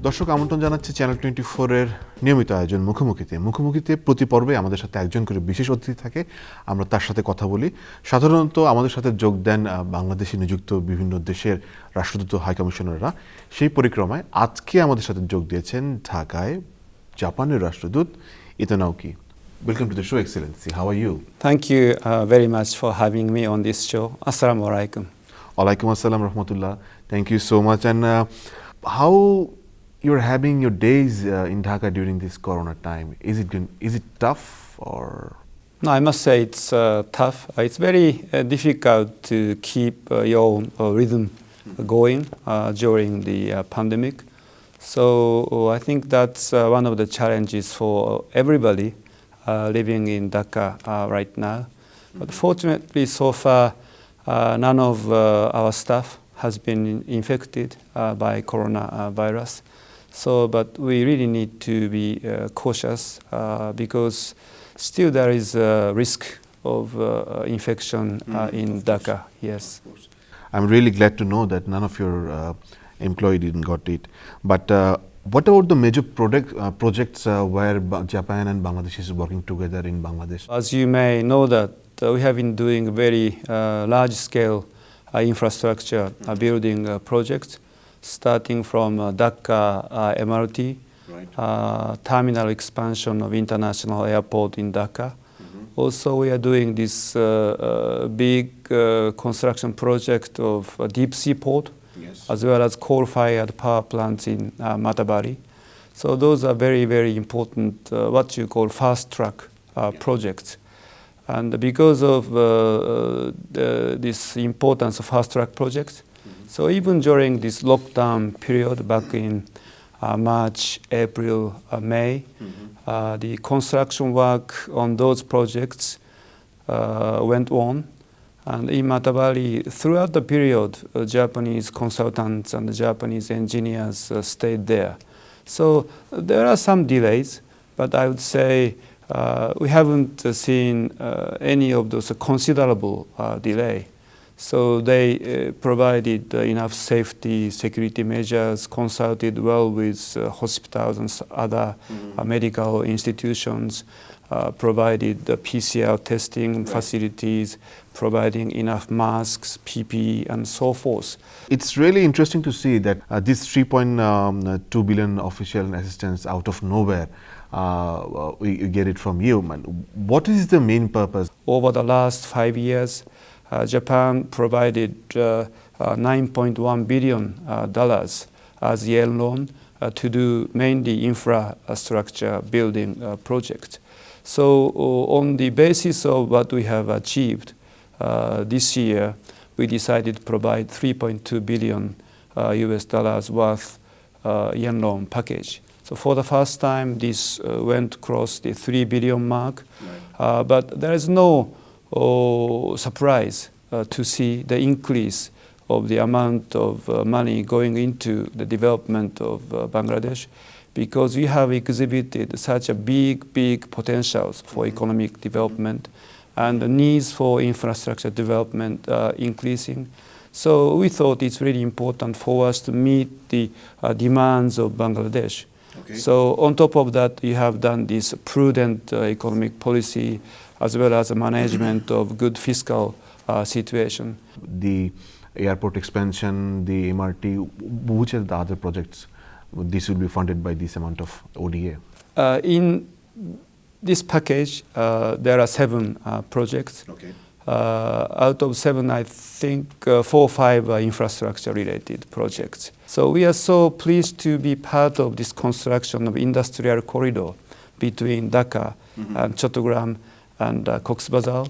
দর্শক আমন্ত্রণ জানাচ্ছি চ্যানেল 24 এর নিয়মিত আয়োজন মুখোমুখিতে প্রতি পর্বে আমাদের সাথে একজন করে বিশেষ অতিথি থাকে, আমরা তার সাথে কথা বলি। সাধারণত আমাদের সাথে যোগ দেন বাংলাদেশে নিযুক্ত বিভিন্ন দেশের রাষ্ট্রদূত হাই কমিশনাররা। সেই পরিক্রমায় আজকে আমাদের সাথে যোগ দিয়েছেন ঢাকায় জাপানের রাষ্ট্রদূত ইতোনাওকি। Welcome to the show, Excellency. How are you? Thank you very much for having me on this show. Assalamu alaikum. Alaikum assalam rahmatullah. Thank you so much. And how you're having your days in Dhaka during this Corona time? Is it tough or? No, I must say it's tough. It's very difficult to keep your rhythm going during the pandemic. So I think that's one of the challenges for everybody living in Dhaka right now. But fortunately, so far, none of our staff has been infected by coronavirus. But we really need to be cautious because still there is a risk of infection in Dhaka. Yes. I'm really glad to know that none of your employee didn't got it. But what about the major projects where Japan and Bangladesh is working together in Bangladesh? As you may know that we have been doing very large-scale infrastructure building projects, starting from Dhaka MRT, Right. terminal expansion of international airport in Dhaka. Also, we are doing this big construction project of a deep sea port, Yes. as well as coal-fired power plants in Matabari. So those are very, very important, what you call fast-track projects. And because of this importance of fast-track projects, so even during this lockdown period back in March, April, May, the construction work on those projects went on. And in Matabari, throughout the period, Japanese consultants and Japanese engineers stayed there. So there are some delays, but I would say we haven't seen any of those considerable delay. So they provided enough safety, security measures, consulted well with hospitals and other medical institutions, provided the PCR testing facilities, providing enough masks, PPE, and so forth. It's really interesting to see that this 3.2 billion official assistance out of nowhere, we get it from you. What is the main purpose? Over the last 5 years, Japan provided $9.1 billion as yield loan to do mainly infrastructure building projects. So on the basis of what we have achieved this year, we decided to provide $3.2 billion US dollars worth yen loan package. So for the first time, this went across the 3 billion mark, but there is no surprise to see the increase of the amount of money going into the development of Bangladesh, because we have exhibited such a big potentials for economic development, and the needs for infrastructure development are increasing. So we thought it's really important for us to meet the demands of Bangladesh. Okay. So on top of that, we have done this prudent economic policy as well as a management of good fiscal situation. The airport expansion, the MRT, which are the other projects? This will be funded by this amount of ODA. In this package, there are 7 projects. Okay. Out of 7, I think 4 or 5 are infrastructure-related projects. So we are so pleased to be part of this construction of industrial corridor between Dhaka and Chattogram and Cox's Bazar.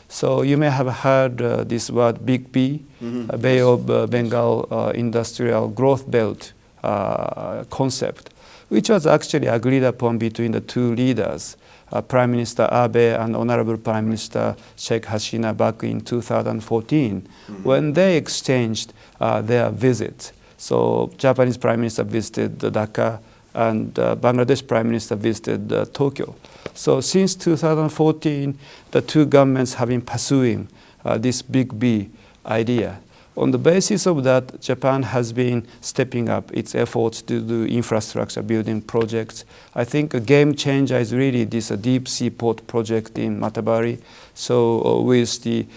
So you may have heard this word Big B, Bay of Bengal Industrial Growth Belt concept, which was actually agreed upon between the two leaders, Prime Minister Abe and Honorable Prime Minister Sheikh Hasina back in 2014, when they exchanged their visits. So Japanese Prime Minister visited Dhaka and Bangladesh Prime Minister visited Tokyo. So since 2014, the two governments have been pursuing this Big B idea, on the basis of that, Japan has been stepping up its efforts to do infrastructure building projects. I think a game changer is really this deep sea port project in Matabari. So with the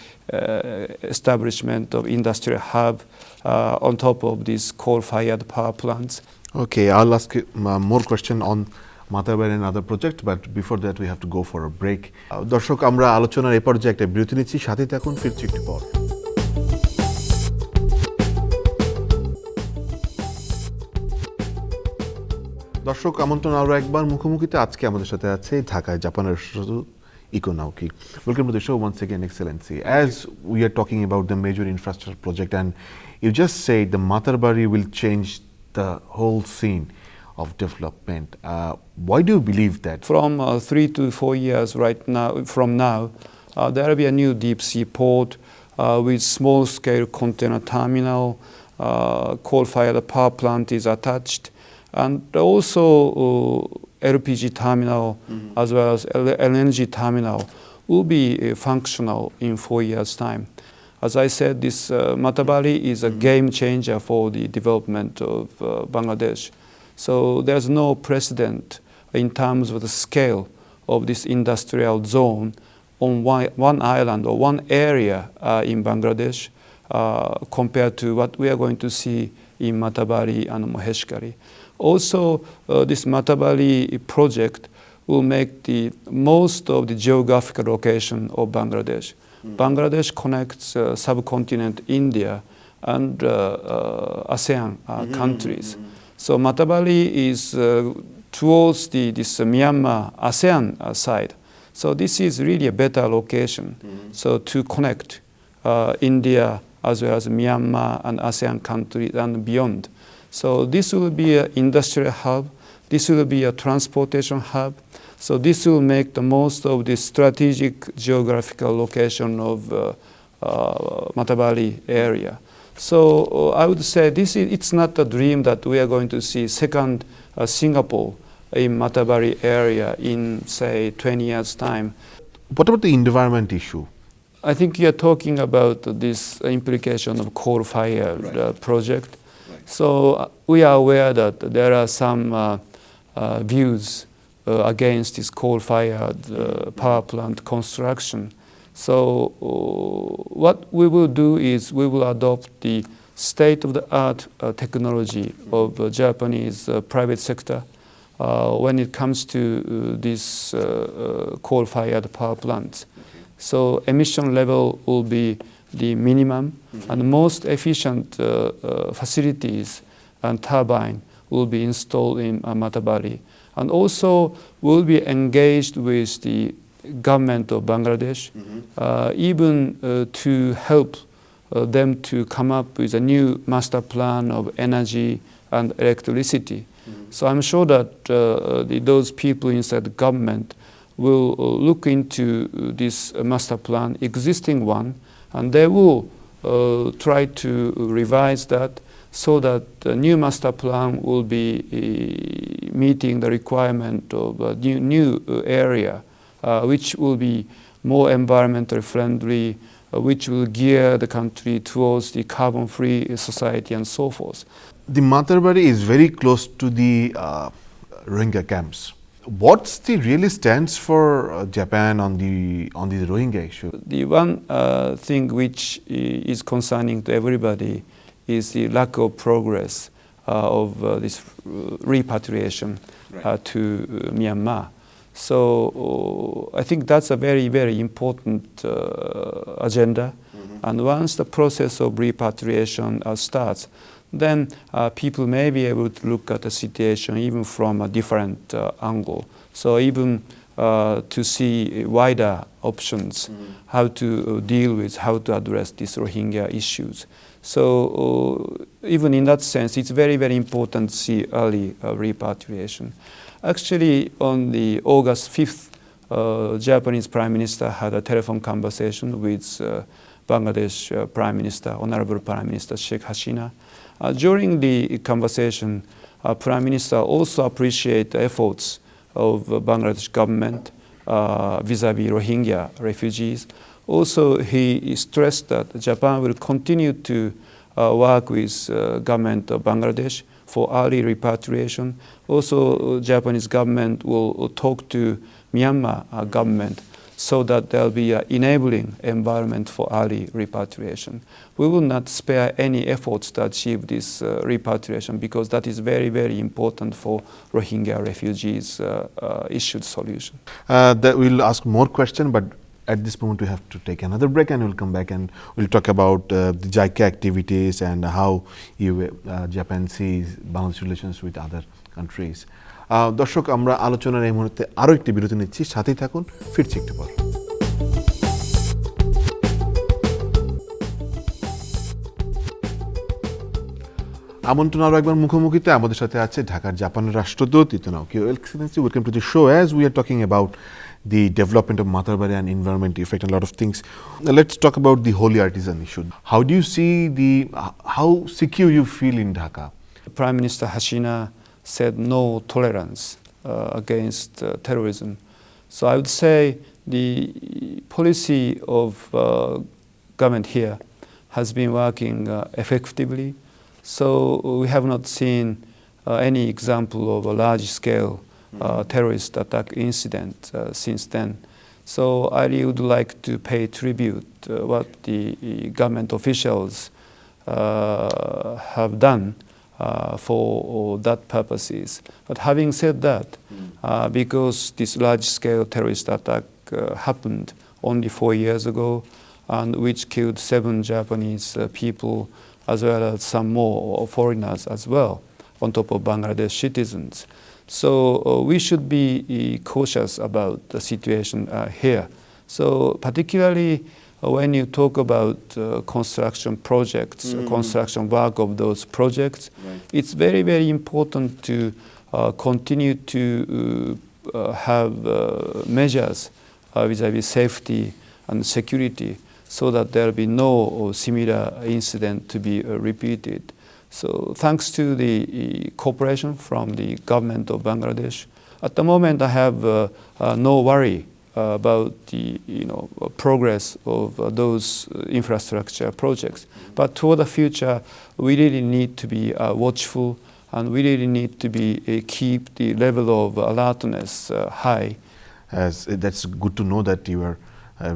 establishment of industrial hub on top of these coal-fired power plants. Okay, I'll ask you more question on Matabari and other project, but before that we have to go for a break. দর্শক, আমরা আলোচনার এই পর্যায়ে একটা বিরতি নিচ্ছি, সাথে থাকুন, ফিরছি একটু পর। দর্শক, আমন্ত্রণ আরও একবার মুখোমুখিতে। আজকে আমাদের সাথে আছে ঢাকায় জাপানের রাষ্ট্রদূত Iko Naoki. Welcome to the show once again, Excellency. As we are talking about the major infrastructure project, and you just said the Matabari will change the whole scene of development. Why do you believe that? From 3 to 4 years from now, there will be a new deep sea port with small-scale container terminal, coal-fired power plant is attached, and also LPG terminal as well as LNG terminal will be functional in 4 years' time. As I said, this Matabari is a game changer for the development of Bangladesh. So there's no precedent in terms of the scale of this industrial zone on one island or one area in Bangladesh compared to what we are going to see in Matabari and Maheshkari. Also, this Matabari project will make the most of the geographical location of Bangladesh. Bangladesh connects subcontinent India and ASEAN countries. So Matabari is towards this Myanmar ASEAN side. So this is really a better location. So to connect India as well as Myanmar and ASEAN countries and beyond. So this will be an industrial hub. This will be a transportation hub. So this will make the most of the strategic geographical location of Matabari area. So I would say it's not a dream that we are going to see second Singapore in Matabari area in, say, 20 years' time. What about the environment issue? I think you are talking about this implication of coal-fired project. So we are aware that there are some views against this coal-fired power plant construction. So what we will do is we will adopt the state-of-the-art technology of Japanese private sector when it comes to these coal-fired power plants. So emission level will be the minimum, and the most efficient facilities and turbine will be installed in Matabari. And also will be engaged with the government of Bangladesh, even to help them to come up with a new master plan of energy and electricity. So I'm sure that those people inside the government will look into this master plan, existing one, and they will try to revise that so that the new master plan will be meeting the requirement of a new area, which will be more environmentally friendly, which will gear the country towards the carbon-free society and so forth. The Matabari is very close to the Rohingya camps. What's the really stands for Japan on the Rohingya issue? The one thing which is concerning to everybody is the lack of progress of this repatriation to Myanmar. So I think that's a very, very important agenda. And once the process of repatriation starts, then people may be able to look at the situation even from a different angle. So even to see wider options, how to deal with, how to address these Rohingya issues. So even in that sense, it's very, very important to see early repatriation. Actually, on the August 5th, Japanese Prime Minister had a telephone conversation with Bangladesh Prime Minister, Honorable Prime Minister Sheikh Hasina. During the conversation, Prime Minister also appreciated the efforts of Bangladesh government vis-à-vis Rohingya refugees. Also, he stressed that Japan will continue to work with government of Bangladesh for early repatriation. Also, Japanese government will talk to Myanmar government so that there will be an enabling environment for early repatriation. We will not spare any efforts to achieve this repatriation because that is very, very important for Rohingya refugees' issued solution. That we'll ask more questions, but at this moment we have to take another break and we'll come back and we'll talk about the JICA activities and how Japan sees Bangladesh relations with other countries. দর্শক আমরা আলোচনার এই মুহূর্তে আরও একটি বিরতি নিচ্ছি, সাথেই থাকুন, ফিরছি একটু পর। আমন্ত্রণ আরও একবার মুখোমুখিতে আমাদের সাথে আছে ঢাকার জাপানের রাষ্ট্রদূত ইতোনাওকিও excellency. Welcome to the show as we are talking about the development of Matarbari and environment effect and a lot of things. Let's talk about the holy artisan issue. How do you see how secure you feel in Dhaka? Prime Minister Hasina said no tolerance against terrorism. So I would say the policy of government here has been working effectively. So we have not seen any example of a large-scale terrorist attack incident since then. So I really would like to pay tribute what the government officials have done for that purposes. But having said that, because this large-scale terrorist attack happened only 4 years ago, and which killed 7 Japanese people, as well as some more foreigners as well, on top of Bangladesh citizens. So we should be cautious about the situation here. So particularly when you talk about construction projects, construction work of those projects, it's very, very important to continue to have measures vis-a-vis safety and security so that there will be no similar incident to be repeated. So thanks to the cooperation from the government of Bangladesh, at the moment I have no worry about the progress of those infrastructure projects. But toward the future, we really need to be watchful, and we really need to be keep the level of alertness high. That's good to know that you are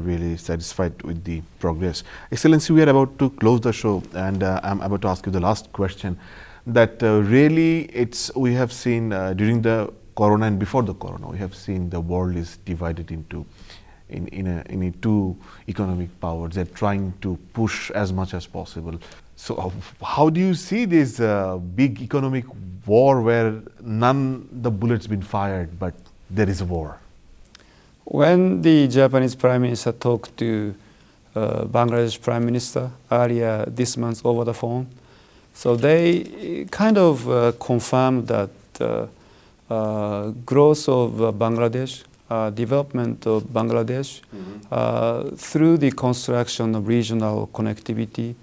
really satisfied with the progress. Excellency, we are about to close the show, and I'm about to ask you the last question. That really, we have seen during the Corona and before the Corona, we have seen the world is divided into in two economic powers. They're trying to push as much as possible. So, how do you see this big economic war where the bullets been fired, but there is a war? When the Japanese Prime Minister talked to Bangladesh Prime Minister earlier this month over the phone, so they kind of confirmed that growth of Bangladesh, development of Bangladesh through the construction of regional connectivity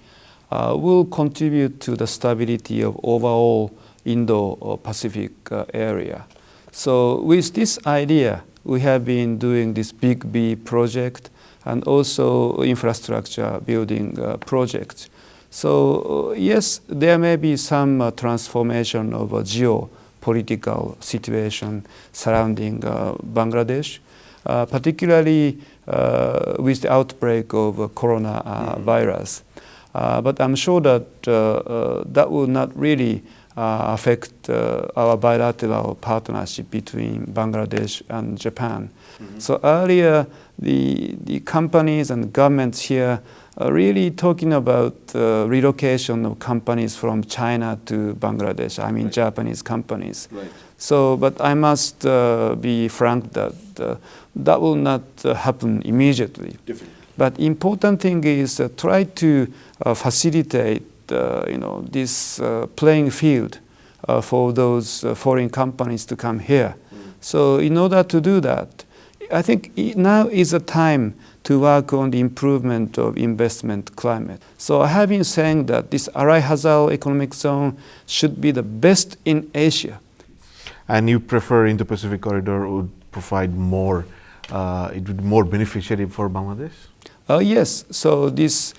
will contribute to the stability of overall Indo-Pacific area. So with this idea, we have been doing this Big B project and also infrastructure building projects. So yes, there may be some transformation of a geopolitical situation surrounding Bangladesh, particularly with the outbreak of coronavirus. But I'm sure that that will not really affect our bilateral partnership between Bangladesh and Japan. So earlier, the companies and governments here are really talking about relocation of companies from China to Bangladesh, I mean Japanese companies. So, but I must be frank that that will not happen immediately. But important thing is try to facilitate this playing field for those foreign companies to come here. So in order to do that, I think now is a time to work on the improvement of investment climate. So I have been saying that this Arai-Hazal economic zone should be the best in Asia. And you prefer Indo-Pacific corridor would provide more, it would be more beneficiary for Bangladesh? Yes, so this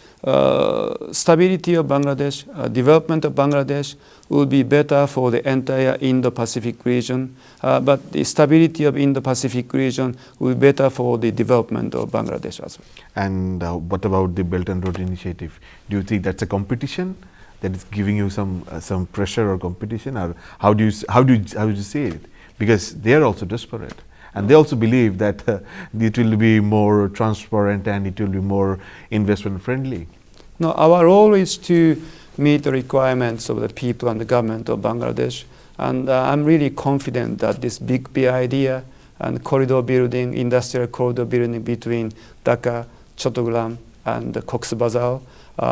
stability of Bangladesh, development of Bangladesh will be better for the entire Indo-Pacific region, but the stability of Indo-Pacific region will be better for the development of Bangladesh as well. And what about the Belt and Road Initiative? Do you think that's a competition that is giving you some pressure or competition, or how do you see it? Because they are also desperate, and they also believe that it will be more transparent and it will be more investment friendly. No, our role is to meet the requirements of the people and the government of Bangladesh, and I'm really confident that this big idea and corridor building, industrial corridor building between Dhaka, Chattogram, and Cox's Bazar,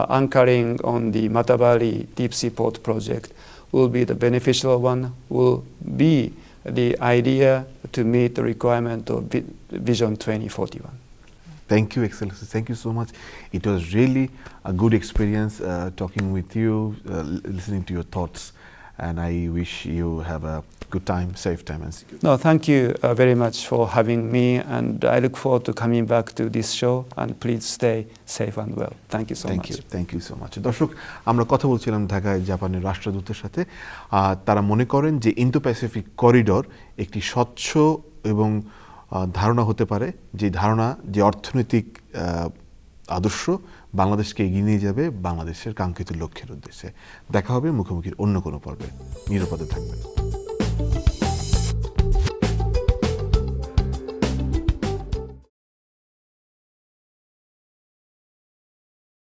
anchoring on the Matabari deep sea port project, will be the beneficial one, will be the idea to meet the requirement of Vision 2041. Thank you, Excellency. Thank you so much. It was really a good experience talking with you, listening to your thoughts, and I wish you have a good time, safe time, and secure. No, thank you very much for having me, and I look forward to coming back to this show, and please stay safe and well. Thank you so much. Thank you so much. দর্শক, আমরা কথা বলছিলাম ঢাকায় জাপানের রাষ্ট্রদূতের সাথে। তারা মনে করেন যে ইন্দো প্যাসিফিক করিডোর একটি স্বচ্ছ এবং ধারণা হতে পারে, যে ধারণা, যে অর্থনৈতিক আদর্শ বাংলাদেশকে এগিয়ে নিয়ে যাবে বাংলাদেশের কাঙ্ক্ষিত লক্ষ্যের উদ্দেশ্যে। দেখা হবে মুখোমুখির অন্য কোনো পর্বে। নিরাপদে থাকবেন।